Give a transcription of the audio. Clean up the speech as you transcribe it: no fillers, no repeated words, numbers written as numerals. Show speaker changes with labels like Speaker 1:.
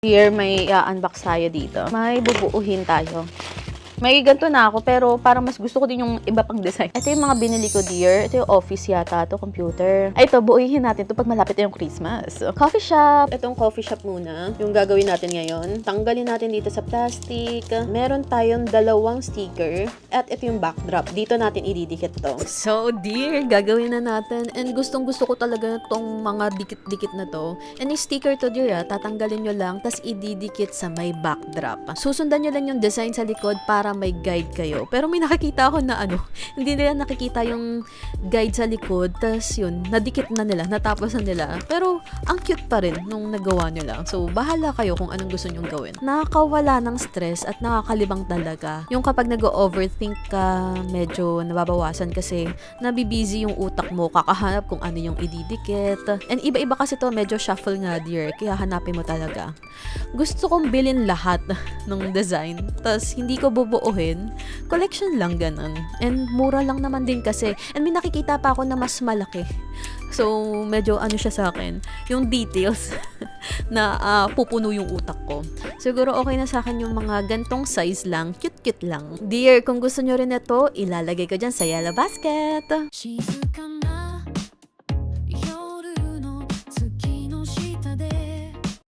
Speaker 1: Here, may unbox tayo dito. May bubuuhin tayo. May ganito na ako, pero parang mas gusto ko din yung iba pang design. Ito yung mga binili ko, dear. Ito yung office yata, ito computer. Ay, ito, buuhin natin ito pag malapit na yung Christmas. Coffee shop. Itong coffee shop muna, yung gagawin natin ngayon. Tanggalin natin dito sa plastic. Meron tayong 2 sticker. At ito yung backdrop. Dito natin ididikit to. So, dear, gagawin na natin. And gustong-gusto ko talaga itong mga dikit-dikit na to. And yung sticker to, dear, tatanggalin nyo lang, tas ididikit sa may backdrop. Susundan nyo lang yung design sa likod para may guide kayo. Pero may nakikita ako na hindi nila nakikita yung guide sa likod, tas yun, nadikit na nila, natapos na nila. Pero, ang cute pa rin nung nagawa nila. So, bahala kayo kung anong gusto nyong gawin. Nakakawala ng stress at nakakalibang talaga. Yung kapag nag-overthink ka, medyo nababawasan kasi nabibusy yung utak mo, kakahanap kung ano yung ididikit. And iba-iba kasi to, medyo shuffle nga, dear. Kaya hanapin mo talaga. Gusto kong bilhin lahat ng design. Tas, hindi ko bubuuhin. Collection lang, ganun. And mura lang naman din kasi. And may nakikita pa ako na mas malaki. So, medyo siya sa akin. Yung details na pupuno yung utak ko. Siguro okay na sa akin yung mga gantong size lang. Cute-cute lang. Dear, kung gusto nyo rin ito, ilalagay ko dyan sa yellow basket.